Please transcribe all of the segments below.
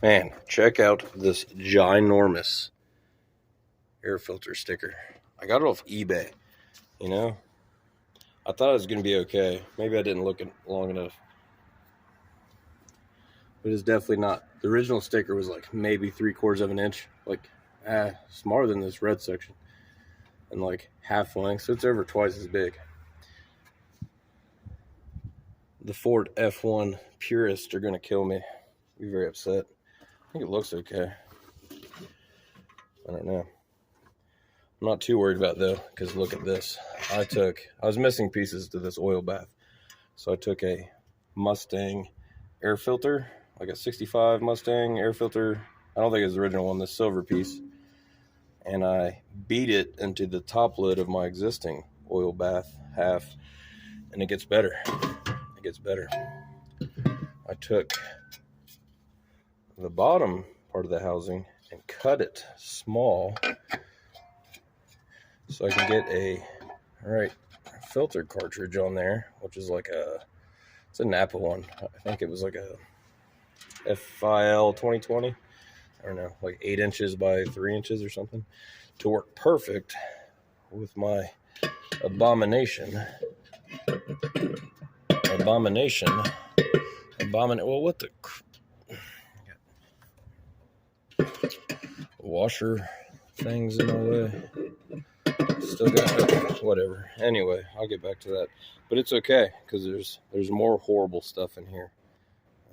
Man, check out this ginormous air filter sticker. I got it off eBay, you know? I thought it was going to be okay. Maybe I didn't look long enough. But it's definitely not. The original sticker was like maybe 3/4 of an inch. Like, smaller than this red section. And like half length, so it's over twice as big. The Ford F1 purists are going to kill me. Be very upset. I think it looks okay. I don't know. I'm not too worried about it, though, because look at this. I was missing pieces to this oil bath. So I took a Mustang air filter, like a 65 Mustang air filter. I don't think it's the original one, the silver piece. And I beat it into the top lid of my existing oil bath half, and it gets better. It gets better. I took the bottom part of the housing and cut it small so I can get a filter cartridge on there, which is like it's a Napa one. I think it was like a FIL 2020. I don't know, like 8 inches by 3 inches or something, to work perfect with my abomination. Well, what the washer things in my way. Still got whatever. Anyway, I'll get back to that. But it's okay, because there's more horrible stuff in here.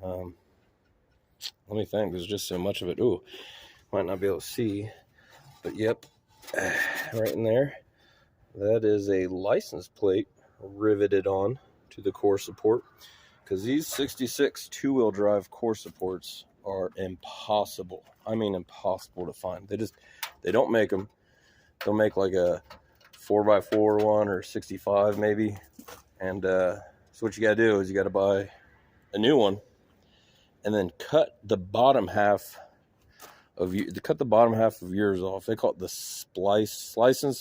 Let me think. There's just so much of it. Ooh, might not be able to see, but yep, right in there. That is a license plate riveted on to the core support, because these 66 two-wheel drive core supports are impossible. I mean, impossible to find. They don't make them. They'll make like a 4x4 one or 65 maybe. And so what you got to do is you got to buy a new one and then cut the bottom half of yours off. They call it the slice of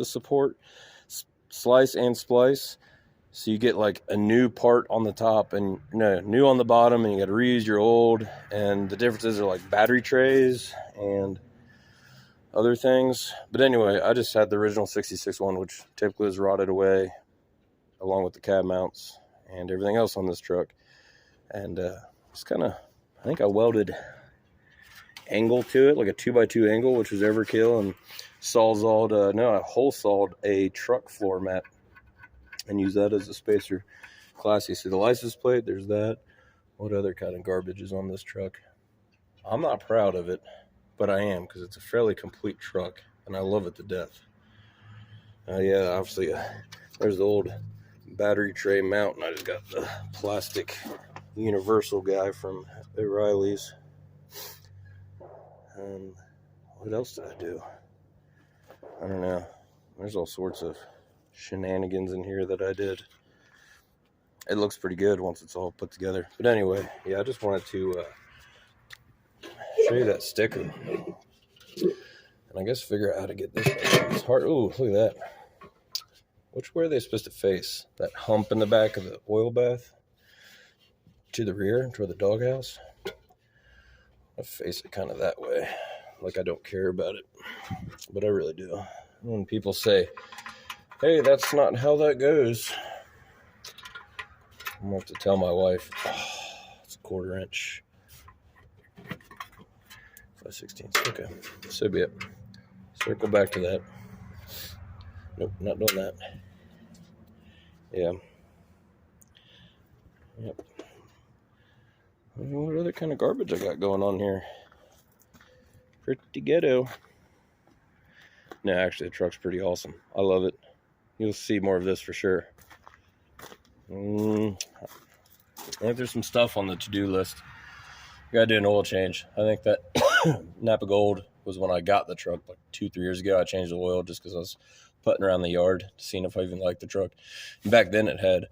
support, slice and splice. So you get like a new part on the top and new on the bottom, and you got to reuse your old. And the differences are like battery trays and other things. But anyway, I just had the original 66 one, which typically is rotted away, along with the cab mounts and everything else on this truck. And it's kind of, I think I welded angle to it, like a 2x2 angle, which was overkill, and I hole sawed a truck floor mat and use that as a spacer. Classy. See the license plate, there's that. What other kind of garbage is on this truck? I'm not proud of it, but I am, because it's a fairly complete truck and I love it to death. Yeah, obviously there's the old battery tray mount, and I just got the plastic universal guy from O'Reilly's. What else did I do? I don't know. There's all sorts of shenanigans in here that I did. It looks pretty good once it's all put together. But anyway, yeah, I just wanted to show you that sticker, and I guess figure out how to get this one. It's hard. Ooh, look at that. Which way are they supposed to face? That hump in the back of the oil bath to the rear, toward the doghouse? I face it kind of that way, like I don't care about it, but I really do. When people say, hey, that's not how that goes, I'm going to have to tell my wife, it's a 1/4 inch. 5/16. Okay, so be it. Circle back to that. Nope, not doing that. Yeah. Yep. I don't know what other kind of garbage I got going on here. Pretty ghetto. No, actually, the truck's pretty awesome. I love it. You'll see more of this for sure. I think there's some stuff on the to-do list. Gotta do an oil change. I think that Napa Gold was when I got the truck like 2-3 years ago. I changed the oil just because I was putting around the yard, seeing if I even liked the truck. And back then it had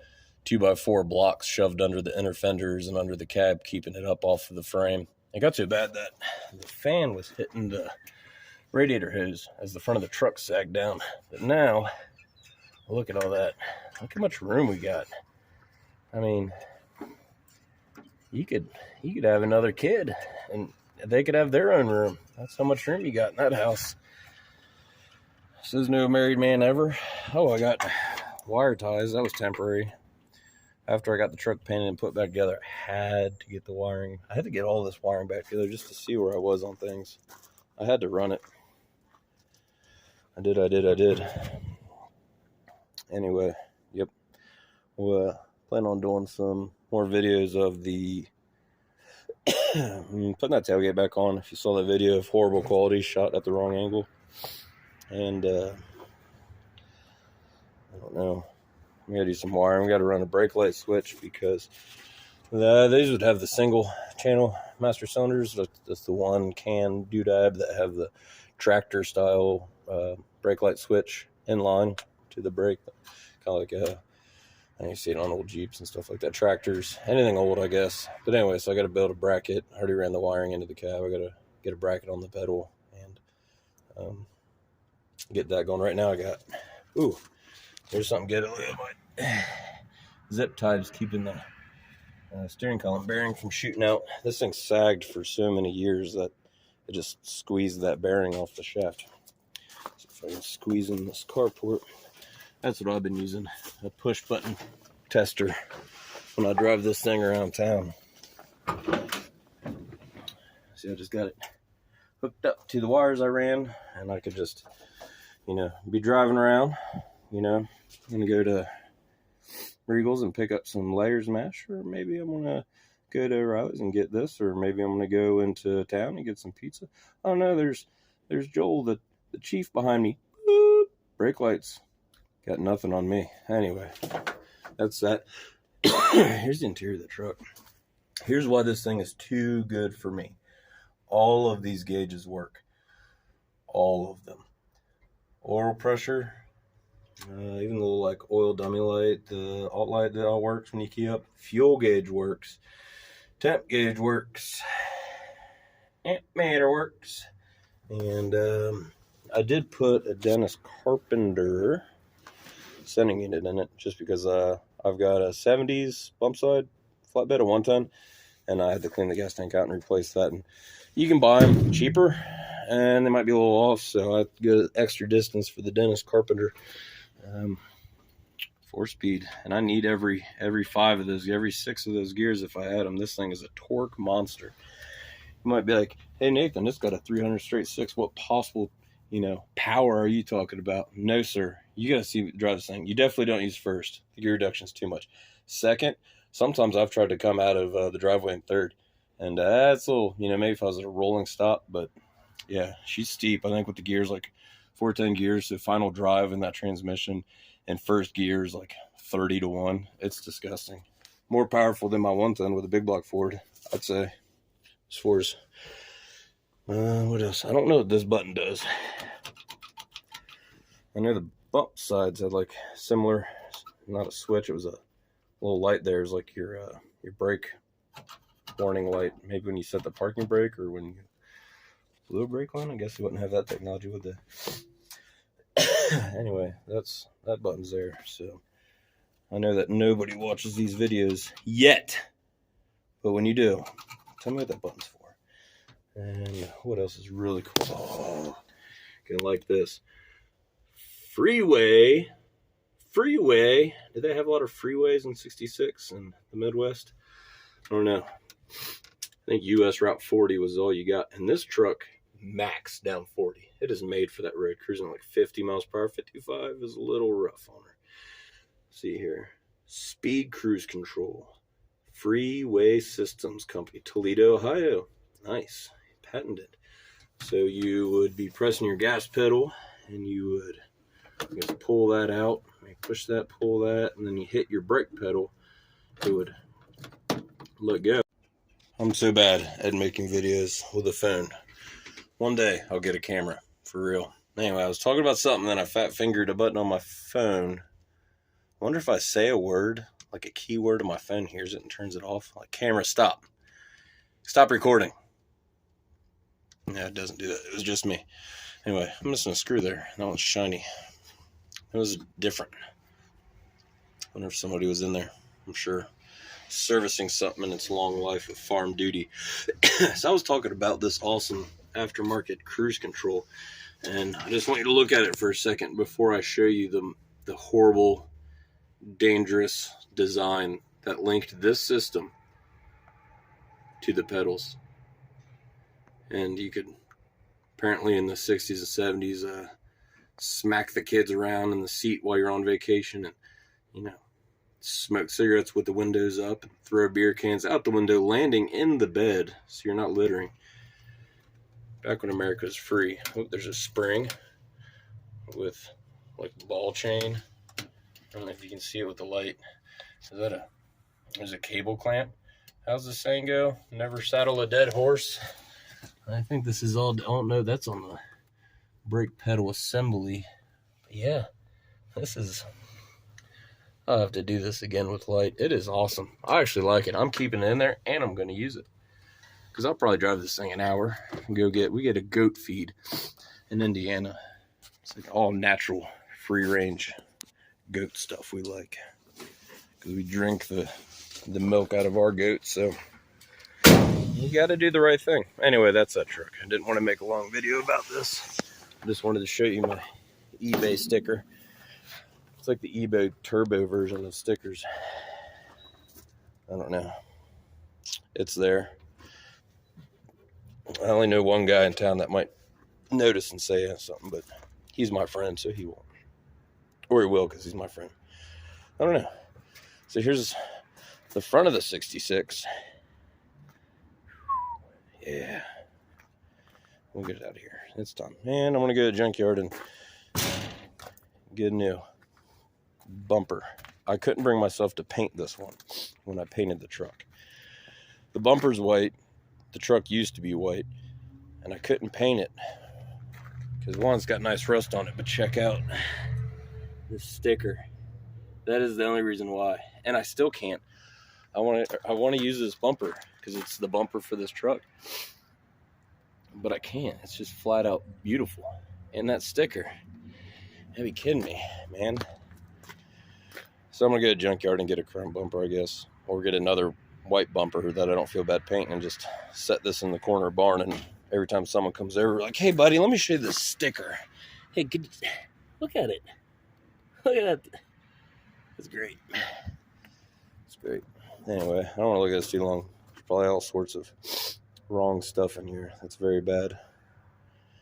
2x4 blocks shoved under the inner fenders and under the cab, keeping it up off of the frame. It got so bad that the fan was hitting the radiator hose as the front of the truck sagged down. But now, look at all that. Look how much room we got. I mean, you could have another kid, and they could have their own room. That's how much room you got in that house. Says no married man ever. Oh, I got wire ties. That was temporary. After I got the truck painted and put back together, I had to get the wiring. I had to get all this wiring back together just to see where I was on things. I had to run it. I did. Anyway, yep. We'll plan on doing some more videos of the putting that tailgate back on. If you saw that video of horrible quality shot at the wrong angle. And I don't know. We gotta do some wiring. We gotta run a brake light switch because these would have the single channel master cylinders. That's the one can doodad that have the tractor style brake light switch in line to the brake, kind of like I you see it on old Jeeps and stuff like that. Tractors, anything old, I guess. But anyway, so I got to build a bracket. I already ran the wiring into the cab. I got to get a bracket on the pedal and get that going. Right now I got, there's something good. My zip ties keeping the steering column bearing from shooting out. This thing sagged for so many years that it just squeezed that bearing off the shaft. So if I can squeeze in this carport, that's what I've been using, a push button tester when I drive this thing around town. See, I just got it hooked up to the wires I ran, and I could just, be driving around, I'm gonna go to Regals and pick up some layers mash, or maybe I'm gonna go to Riley's and get this, or maybe I'm gonna go into town and get some pizza. I don't know. There's Joel, the chief behind me. Boop, brake lights. Got nothing on me. Anyway, that's that. Here's the interior of the truck. Here's why this thing is too good for me. All of these gauges work. All of them. Oil pressure, even the little oil dummy light, the alt light that all works when you key up. Fuel gauge works. Temp gauge works. Amp meter works. And I did put a Dennis Carpenter sending unit in it just because I've got a 70s bump side flatbed, a 1-ton, and I had to clean the gas tank out and replace that. And you can buy them cheaper, and they might be a little off, so I have to go extra distance for the Dennis Carpenter 4-speed, and I need every 5 of those, every 6 of those gears if I had them. This thing is a torque monster. You might be like, hey Nathan, it's got a 300 straight 6. What possible power are you talking about? No, sir. You got to see drive this thing. You definitely don't use first. The gear reduction is too much. Second, sometimes I've tried to come out of the driveway in third, and that's a little, maybe if I was at a rolling stop, but yeah, she's steep. I think with the gears, 410 gears, so final drive in that transmission, and first gear is 30-1. It's disgusting. More powerful than my 1-ton with a big block Ford, I'd say. As far as what else? I don't know what this button does. I know the bump sides had similar, not a switch. It was a little light there. It was your brake warning light. Maybe when you set the parking brake or when you blew a brake line. I guess you wouldn't have that technology with the. Anyway, that button's there. So I know that nobody watches these videos yet, but when you do, tell me what that button's for. And what else is really cool? Oh, gonna like this. Freeway. Did they have a lot of freeways in 66 in the Midwest? I don't know. I think US Route 40 was all you got. And this truck maxed down 40. It is made for that road. Cruising 50 miles per hour. 55 is a little rough on her. See here. Speed cruise control. Freeway Systems Company. Toledo, Ohio. Nice. Patented. So you would be pressing your gas pedal and you would just pull that out, push that, pull that, and then you hit your brake pedal. It would let go. I'm so bad at making videos with a phone. One day I'll get a camera for real. Anyway, I was talking about something, then I fat fingered a button on my phone. I wonder if I say a word, a keyword, and my phone hears it and turns it off. Camera, stop. Stop recording. Yeah, it doesn't do that. It was just me. Anyway, I'm missing a screw there. That one's shiny. It was different. I wonder if somebody was in there. I'm sure servicing something in its long life of farm duty. So I was talking about this awesome aftermarket cruise control, and I just want you to look at it for a second before I show you the horrible, dangerous design that linked this system to the pedals. And you could apparently in the 60s and 70s smack the kids around in the seat while you're on vacation, and smoke cigarettes with the windows up and throw beer cans out the window, landing in the bed so you're not littering. Back when America was free. Oh, there's a spring with like ball chain. I don't know if you can see it with the light. There's a cable clamp. How's the saying go? Never saddle a dead horse. I think this is all, oh no, that's on the brake pedal assembly. But yeah, I'll have to do this again with light. It is awesome. I actually like it. I'm keeping it in there, and I'm going to use it. Because I'll probably drive this thing an hour and we get a goat feed in Indiana. It's like all natural, free range goat stuff we like. Because we drink the milk out of our goats, so you got to do the right thing. Anyway, that's that truck. I didn't want to make a long video about this. I just wanted to show you my eBay sticker. It's like the eBay turbo version of stickers. I don't know. It's there. I only know one guy in town that might notice and say something, but he's my friend, so he won't. Or he will, because he's my friend. I don't know. So here's the front of the 66. Yeah. We'll get it out of here. It's done. And I'm going to go to the junkyard and get a new bumper. I couldn't bring myself to paint this one when I painted the truck. The bumper's white. The truck used to be white. And I couldn't paint it because one, it's got nice rust on it. But check out this sticker. That is the only reason why. And I still can't. I want to use this bumper because it's the bumper for this truck. But I can't. It's just flat out beautiful. And that sticker. You'd be kidding me, man. So I'm going to go to a junkyard and get a chrome bumper, I guess. Or get another white bumper that I don't feel bad painting and just set this in the corner barn. And every time someone comes over, like, hey, buddy, let me show you this sticker. Hey, look at it. Look at that. It's great. It's great. Anyway, I don't want to look at this too long. There's probably all sorts of wrong stuff in here. That's very bad.